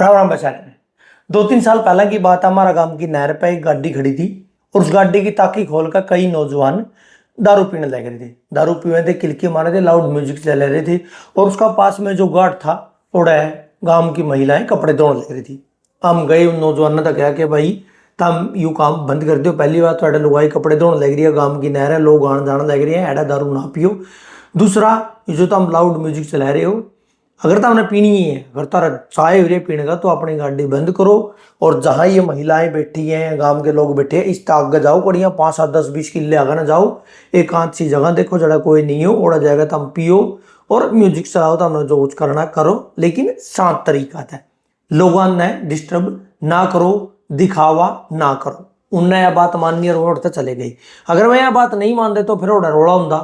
राम राम बेचारे में 2-3 साल पहले की बात है। हमारा गांव की नहर पे एक गाड़ी खड़ी थी और उस गाड़ी की ताकी खोलकर कई नौजवान दारू पीने लग रहे थे। दारू पीने थे, किलकी मारे थे, लाउड म्यूजिक चला रहे थे और उसका पास में जो गार्ड था उड़ा है, गांव की महिलाएं कपड़े धोने लग रही थी। हम गए उन नौजवानों ने कहा कि भाई तुम यू काम बंद कर दो। पहली बात तो लुगाई कपड़े धोने लग रही है, गांव की नहर है, लोग आने जाने लग रहे हैं, एडा दारू ना पियो। दूसरा, ये जो तुम लाउड म्यूजिक चला रहे हो, अगर तुमने पीनी ही है, अगर तारा चाय हो रही पीने का, तो अपनी गाड़ी बंद करो और जहां ये महिलाएं बैठी हैं, गांव के लोग बैठे हैं, इस ताक जाओ, कड़िया 5-7-10-20 किले आगे ना जाओ, एक आध सी जगह देखो जरा कोई नहीं हो, ओड़ा जाएगा तुम पियो और म्यूजिक चलाओ, तुमने जो कुछ करना करो, लेकिन शांत तरीका था। लोगों ने डिस्टर्ब ना करो, दिखावा ना करो। उनने यह बात माननी और उड़ते चले गई। अगर वह यह बात नहीं मानते तो फिर ओड़ा रोड़ा होंदा,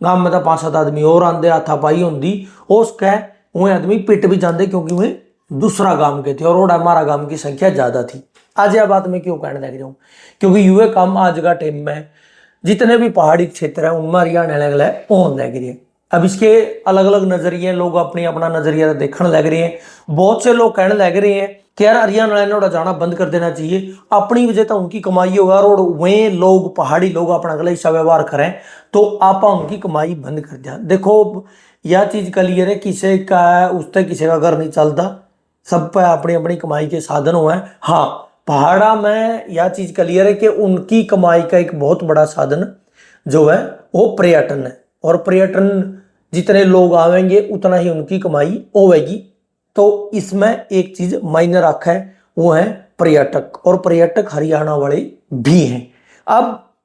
गांव में तो 5-7 आदमी और आंदे, हाथापाई होंदी, उसके वो आदमी पिट भी जाते क्योंकि वे दूसरा गांव के थे और हमारा गांव की संख्या ज्यादा थी। आज यह बात मैं क्यों कहने लग रहा हूँ, क्योंकि युवा काम आज का टाइम में जितने भी पहाड़ी क्षेत्र है उनमें हरियाणा अलग अलग होने लग रही है। अब इसके अलग अलग नजरिए, लोग अपनी अपना नजरिया देखने लग रहे हैं। बहुत से लोग कहने लग रहे हैं कि यार हरियाणा ने जाना बंद कर देना चाहिए, अपनी वजह तो उनकी कमाई होगा और वे लोग पहाड़ी लोग अपना अगला हिस्सा व्यवहार करें तो आप उनकी कमाई बंद कर दिया। देखो यह चीज क्लियर है, किसी का उससे किसी का घर नहीं चलता, सब पे अपनी अपनी कमाई के साधन हुए हैं। हाँ, पहाड़ा में यह चीज क्लियर है कि उनकी कमाई का एक बहुत बड़ा साधन जो है वो पर्यटन है, और पर्यटन जितने लोग आवेंगे उतना ही उनकी कमाई होगी। तो इसमें एक चीज मायने रखा है, वो है पर्यटक, और पर्यटक हरियाणा वाले भी हैं। अब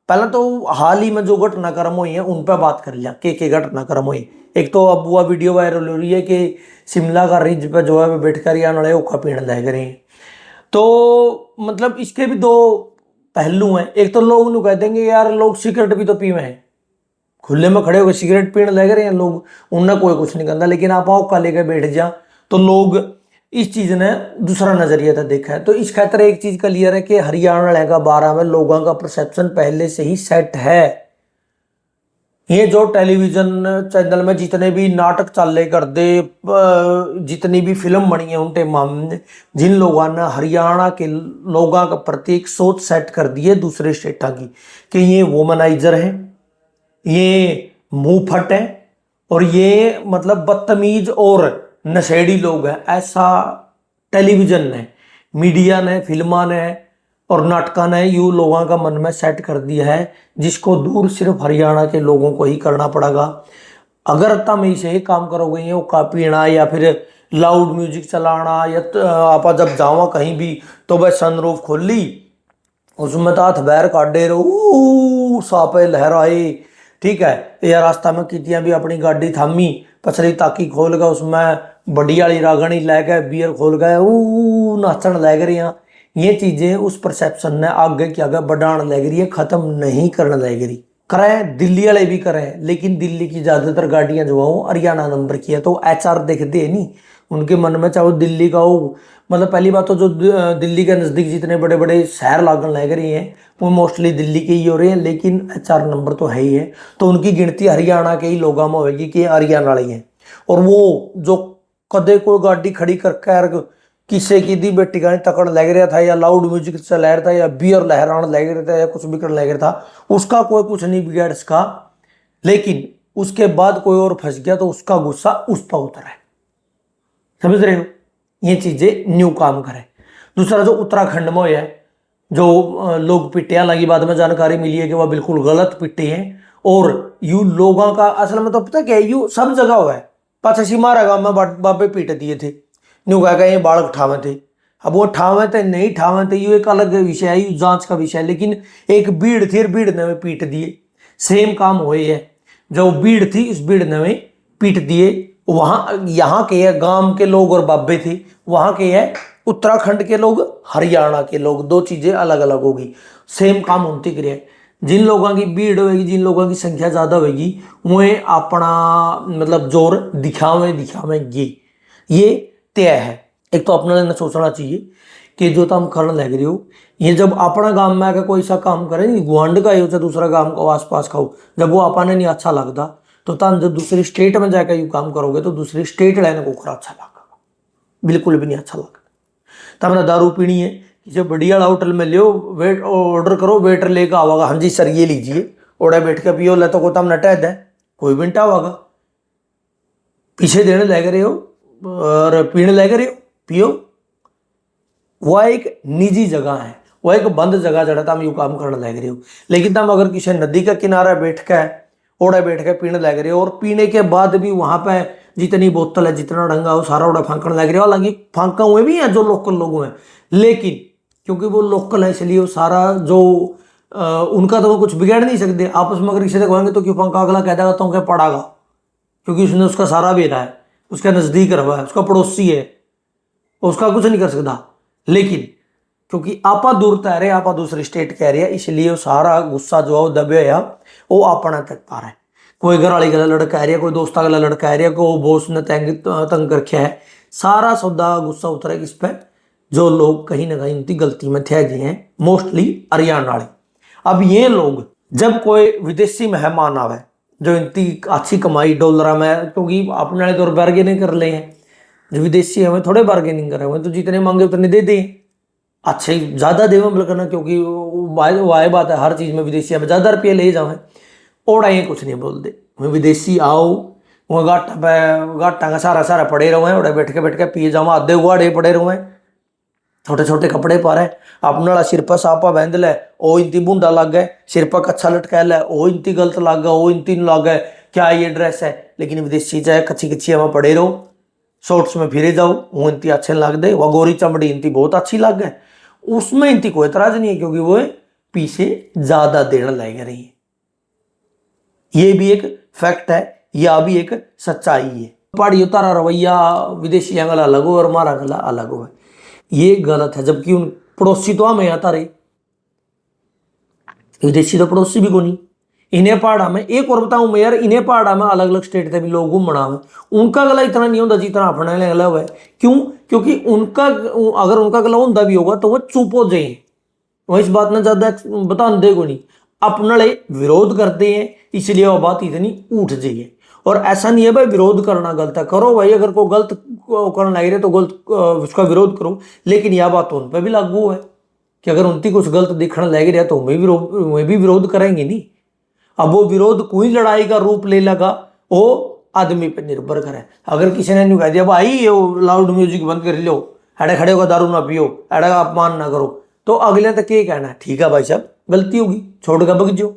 पहले तो हाल ही में जो घटनाक्रम हुई है उन पर बात कर लिया, के घटनाक्रम हुई। एक तो अब वो वीडियो वायरल हो रही है कि शिमला का रिज पे जो है वो बैठ कर हरियाणा वाले ओखा पीने लग रहे हैं। तो मतलब इसके भी दो पहलू हैं। एक तो लोग नु कह देंगे यार लोग सिगरेट भी तो पीवे हैं, खुले में खड़े होकर सिगरेट पीने लग रहे हैं लोग, उनने कोई कुछ नहीं करता, लेकिन आप औका लेकर बैठ जा तो लोग इस चीज ने दूसरा नजरिया था देखा है। तो इस खातर एक चीज क्लियर है कि हरियाणा का 12 में लोगों का परसेप्शन पहले से ही सेट है। ये जो टेलीविजन चैनल में जितने भी नाटक चाले कर दे, जितनी भी फिल्म बनी है उन टाइम जिन लोगों ने हरियाणा के लोगों का प्रति एक सोच सेट कर दी है दूसरे स्टेटा की, कि ये वोमनाइजर है, ये मुंह फट है और ये मतलब बदतमीज और नशेड़ी लोग हैं, ऐसा टेलीविजन ने, मीडिया ने, फिल्मा ने और नाटका ने यू लोगों का मन में सेट कर दिया है, जिसको दूर सिर्फ हरियाणा के लोगों को ही करना पड़ेगा। अगर तुम इसे ही काम करोगे, ये का पीना या फिर लाउड म्यूजिक चलाना, या आप जब जाओ कहीं भी तो बस सनरूफ खोल ली, उसमें तो हाथ बैर काटे रहो, सापे लहराए, ठीक है, या रास्ता में कितियां भी अपनी गाड़ी थामी, पछली ताकी खोल गए, उसमें बड़ी वाली रागनी लै गए, बियर खोल गए, नाचन लग रही हैं। ये चीजें उस परसेप्शन ने आगे की आगे बढ़ाने लग रही है, खत्म नहीं करने लग रही। करें दिल्ली वाले भी करें, लेकिन दिल्ली की ज्यादातर गाड़ियां जो है हरियाणा नंबर की है, तो एचआर देखते है नहीं उनके मन में, चाहे वो दिल्ली का हो। मतलब पहली बात तो जो दिल्ली के नज़दीक जितने बड़े बड़े शहर लागन लग रहे हैं वो मोस्टली दिल्ली के ही हो रहे हैं, लेकिन एचआर नंबर तो है ही है, तो उनकी गिनती हरियाणा के ही लोगों में होगी कि हरियाणा वाले हैं। और वो जो कदे कोई गाड़ी खड़ी करके किसी की दी बेटी गाने तकड़ लग रहा था, या लाउड म्यूजिक चला रहा था, या बियर लहराने लग रहा था, या कुछ भी करने लग रहा था, उसका कोई कुछ नहीं बिगाड़ सका। लेकिन उसके बाद कोई और फंस गया तो उसका गुस्सा उस पर उतरा है। समझ रहे हो, ये चीजें न्यू काम करें। दूसरा जो उत्तराखंड में है, जो लोग पिटे, हालांकि बाद में जानकारी मिली है कि वह बिल्कुल गलत पिटे हैं, और यू लोगों का असल में तो पता क्या है, यू सब जगह हुआ है। पाछा सिमारा गांव में बाबे पीट दिए थे, न्यू कहा ये बालक ठावे थे। अब वो ठावे थे नहीं ठावे थे यू एक अलग विषय है, यू जांच का विषय है, लेकिन एक भीड़ थी, भीड़ ने पीट दिए। सेम काम हुए है, जो भीड़ थी इस भीड़ ने पीट दिए। वहां यहाँ के है गांव के लोग और बाबे थे, वहां के है उत्तराखंड के लोग, हरियाणा के लोग, दो चीजें अलग अलग होगी, सेम काम होती क्रिया। जिन लोगों की भीड़ होगी, जिन लोगों की संख्या ज्यादा होगी, वे अपना मतलब जोर दिखावेंगे, ये तय है। एक तो अपना लेना सोचना चाहिए कि जो तुम करने लग रही हो, ये जब अपना गांव में आकर कोई सा काम करे, गुआंढ का ही हो चाहे दूसरा गांव को आस पास का हो, जब वो अपने नहीं अच्छा लगता तो तुम जब दूसरी स्टेट में जाकर यू काम करोगे तो दूसरी स्टेट लेने को अच्छा लगेगा, बिल्कुल भी नहीं अच्छा लगता। तो हमने दारू पीनी है, किसी बढ़िया होटल में लियो, वेट ऑर्डर करो, वेटर लेकर आवागा, हाँ जी सर ये लीजिए, ओढ़े बैठ के पियो, ले तो को तम नटा है, कोई भी नटा आवागा, पीछे देने लग रहे हो और पीने लग रहे हो, पियो। वह एक निजी जगह है, वह एक बंद जगह जड़ा तुम यू काम करने लग रहे हो। लेकिन तुम अगर किसी नदी का किनारा बैठ के ओढ़े बैठ के पीने लग रहे हो, और पीने के बाद भी वहां पे जितनी बोतल है, जितना डंगा हो, सारा ओढ़ा फांकने लग रहे हो। हालांकि फांका हुए भी हैं जो लोकल लोग हैं, लेकिन क्योंकि वो लोकल है इसलिए वो सारा जो उनका तो वो कुछ बिगाड़ नहीं सकते। आपस में अगर किसी से कहेंगे तो क्यों पंखा, अगला कह देगा तो क्या पड़ागा, क्योंकि उसने उसका सारा बेरा है, उसका नजदीक रहा है, उसका पड़ोसी है, उसका कुछ नहीं कर सकता। लेकिन क्योंकि आपा दूर तय रहे, आपा दूसरी स्टेट कह रहे हैं, इसलिए वो सारा गुस्सा जो है वो दबे या वो अपना तक पा रहा है। कोई घर वाली गला लड़का रही है, कोई दोस्त गला लड़का रही है, कोई बॉस ने तंग कर रखा है, सारा सौदा गुस्सा उतरा किस पे, जो लोग कहीं ना कहीं उनकी गलती में थे जी हैं, मोस्टली हरियाणा वाले। अब ये लोग जब कोई विदेशी मेहमान आवे जो इनकी अच्छी कमाई डॉलर में, क्योंकि अपने वाले तो बार्गेनिंग कर ले हैं, जो विदेशी हमें थोड़े बार्गेनिंग करे हुए, तो जितने मांगे उतने दे दें, अच्छे ज़्यादा देवे मतलब करना, क्योंकि वाह बात है हर चीज़ में विदेशी हमें ज़्यादा रुपये ले जावे, ओड़ा ये कुछ नहीं बोलते। वह विदेशी आओ, वह गाटा का सारा सारा पड़े रहो हैं, ओड़ा बैठ के पिए जाओ, आधे गुआड़े पड़े रहो हैं, छोटे छोटे कपड़े पा रहे, अपने वाला सिर पर सापा बंध ले, ओ इनती बूंदा लग गए, सिर पर कच्छा लटका ले, ओ इनती गलत लग गया, ओ इनती लग गए, क्या ये ड्रेस है। लेकिन विदेशी चाहे कच्ची कच्ची हमें पड़े रहो, शॉर्ट्स में फिरे जाओ, वो इनती अच्छे लग दे, वह गोरी चमड़ी इनती बहुत अच्छी लग गए, उसमें इनती कोई एतराज नहीं है, क्योंकि वो पीछे ज्यादा देने लग रही है। ये भी एक फैक्ट है, यह भी एक सच्चाई है। पहाड़ी तारा रवैया विदेशियों गला अलग हो और हमारा गला अलग हो, ये गलत है। जबकि उन पड़ोसी तो हमें आता रहे, विदेशी तो पड़ोसी भी को नहीं। इन्हें पहाड़ा में एक और बताऊं मैं यार, इन्हें पहाड़ा में अलग अलग स्टेट से भी लोग घूमना है, उनका गला इतना नहीं होता जितना अपना गला हुआ है। क्यों? क्योंकि उनका अगर उनका गला होता भी होगा तो वह चुप हो जाए, वह इस बात में ज्यादा बता देगा नहीं, अपने विरोध करते हैं, इसलिए वह बात इतनी उठ जाइए। और ऐसा नहीं है भाई विरोध करना गलत है, करो भाई, अगर कोई गलत करने लग रहे तो गलत उसका विरोध करो, लेकिन यह बात उन पर भी लागू है कि अगर उनकी कुछ गलत दिखने लग रहा तो वे भी विरोध करेंगे नहीं। अब वो विरोध कोई लड़ाई का रूप ले लगा, वो आदमी पर निर्भर करे। अगर किसी ने कह दिया भाई ये लाउड म्यूजिक बंद कर लो, अड़े खड़े होकर दारू ना पियो, अड़े का अपमान ना करो, तो अगले तक ये कहना है ठीक है भाई साहब गलती होगी, छोड़ कर बग जाओ।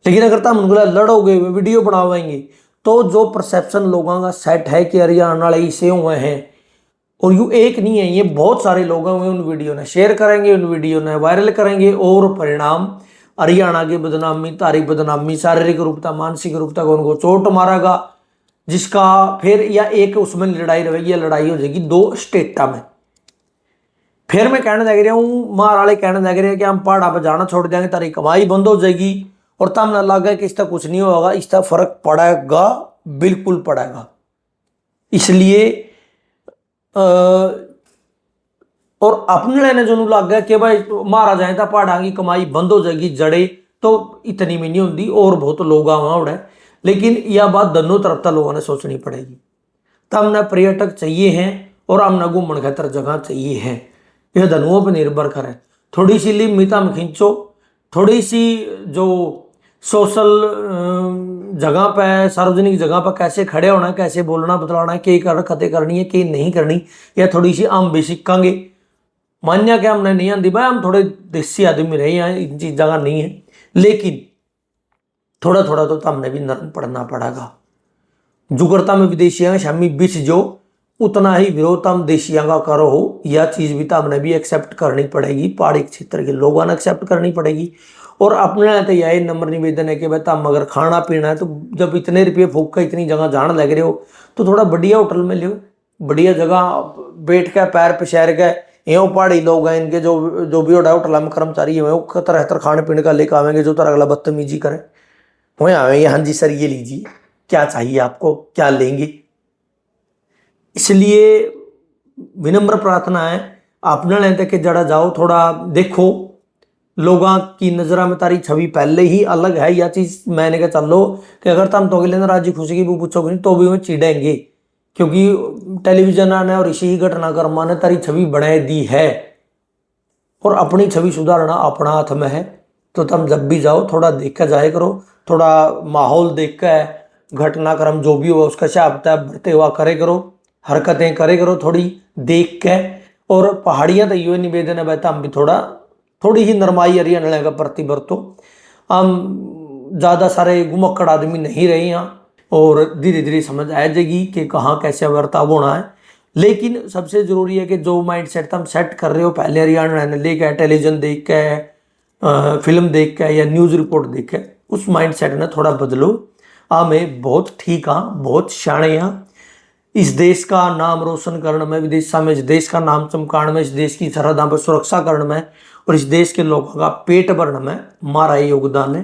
लेकिन अगर तुम उनके लड़ोगे, वीडियो बनावेंगे, तो जो परसेप्शन लोगों का सेट है कि हरियाणा वाले इसे हुए हैं, और यू एक नहीं है, ये बहुत सारे लोग हैं, उन वीडियो ने शेयर करेंगे, उन वीडियो ने वायरल करेंगे, और परिणाम हरियाणा की बदनामी, तारीख बदनामी, शारीरिक रूपता, मानसिक रूपता को उनको चोट मारेगा, जिसका फिर या एक उसमें लड़ाई रहेगी, या लड़ाई हो जाएगी दो स्टेटा में। फिर मैं कहने लग रहा हूँ, मार वाले कहने लग रहे हैं कि हम पहाड़ा पर जाना छोड़ देंगे, तारी कमाई बंद हो जाएगी, और तब ना लगा कि इसका कुछ नहीं होगा। इसका फर्क पड़ेगा, बिल्कुल पड़ेगा। इसलिए और अपने लेने जो लग गया कि भाई मारा जाए तो पहाड़ा की कमाई बंद हो जाएगी, जड़े तो इतनी भी नहीं होती, और बहुत लोग वहां उड़े। लेकिन यह बात दोनों तरफ तक लोगों ने सोचनी पड़ेगी। तो हमने पर्यटक चाहिए हैं, और हमने घूमने खातर जगह चाहिए है, यह दोनों पर निर्भर करें। थोड़ी सी लिमिट हम खींचो, थोड़ी सी जो सोशल जगह पे, सार्वजनिक जगह पर कैसे खड़े होना है, कैसे बोलना बतलाना है, कई खते करनी है, कई नहीं करनी, या थोड़ी सी हम भी सीखेंगे। मान्या कि हमने नहीं आती भाई, हम थोड़े देसी आदमी रहे हैं, इन चीज़ों का नहीं है, लेकिन थोड़ा थोड़ा तो हमने भी नरम पड़ना पड़ेगा। जुगरता में विदेशियों के शामी बिछ जो, उतना ही विरोध हम देशियों का करो हो, यह चीज़ भी तो हमने भी एक्सेप्ट करनी पड़ेगी, पहाड़ी क्षेत्र के लोगों ने एक्सेप्ट करनी पड़ेगी। और अपने तो यही नंबर निवेदन है कि भाई तुम अगर खाना पीना है, तो जब इतने रुपये फूक कर इतनी जगह जान लग रहे हो, तो थोड़ा बढ़िया होटल में लियो, बढ़िया जगह बैठ के पैर पसार के, यो पहाड़ी लोग हैं, इनके जो भी होटल में कर्मचारी है, वो तरह तरह खाने पीने का लेकर आवेंगे, जो तरह अगला बदतमीजी करे वहीं आवेंगे, हाँ जी सर ये लीजिए, क्या चाहिए आपको, क्या लेंगे। इसलिए विनम्र प्रार्थना है, अपने लेते के जड़ा जाओ, थोड़ा देखो, लोगों की नजर में तारी छवि पहले ही अलग है। यह चीज मैंने कहा चलो कि अगर तुम तो अगले दिन राजी खुशी की भी पूछोगे नहीं तो भी वो चिढ़ेंगे क्योंकि टेलीविजन ने और इसी घटनाक्रम ने तारी छवि बना दी है और अपनी छवि सुधारना अपना हाथ में है। तो तुम जब भी जाओ थोड़ा देख कर जाया करो, थोड़ा माहौल देख कर घटनाक्रम जो भी हो उसका हिसाब बढ़ते हुआ करे करो, हरकतें करे करो थोड़ी देख के। और पहाड़ियाँ तो ये निवेदन है भाई हम भी थोड़ी ही नरमाई हरियाणा का प्रति बरतो। हम ज़्यादा सारे घुमक्कड़ आदमी नहीं रहे यहाँ और धीरे धीरे समझ आ जाएगी कि कहाँ कैसे बर्ताव होना है। लेकिन सबसे जरूरी है कि जो माइंड सेट तुम सेट कर रहे हो पहले हरियाणा ने लेकर टेलीविजन देख के, फिल्म देख के या न्यूज़ रिपोर्ट देख के, उस माइंड सेट ने थोड़ा बदलो। हमें बहुत ठीक हाँ, बहुत शाणे हाँ, इस देश का नाम रोशन करने में, विदेशा में इस देश का नाम चमकाने में, इस देश की सरहदा पर सुरक्षा करने में और इस देश के लोगों का पेट भरने में हमारा योगदान है।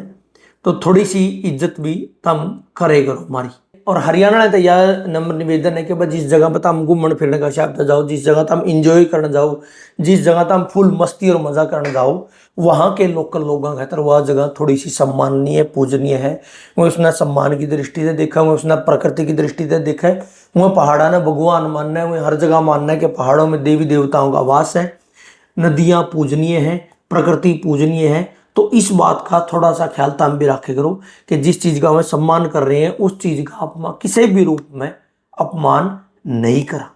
तो थोड़ी सी इज्जत भी तुम करे करो हमारी। और हरियाणा ने तो यह नम्र निवेदन है कि भाई जिस जगह पर तुम घूमन फिरने का हिसाब से जाओ, जिस जगह तुम इंजॉय करने जाओ, जिस जगह तुम फुल मस्ती और मजा करने जाओ, वहाँ के लोकल लोगों खातर वह जगह थोड़ी सी सम्माननीय पूजनीय है। वो उसने सम्मान की दृष्टि से देखा, वो उसने प्रकृति की दृष्टि से देखा है, वो पहाड़ा ने भगवान मानना है, वो हर जगह मानना है कि पहाड़ों में देवी देवताओं का वास है, नदियाँ पूजनीय हैं, प्रकृति पूजनीय है। तो इस बात का थोड़ा सा ख्याल तुम भी रखे करो कि जिस चीज़ का हम सम्मान कर रहे हैं उस चीज़ का अपमान किसी भी रूप में अपमान नहीं करा।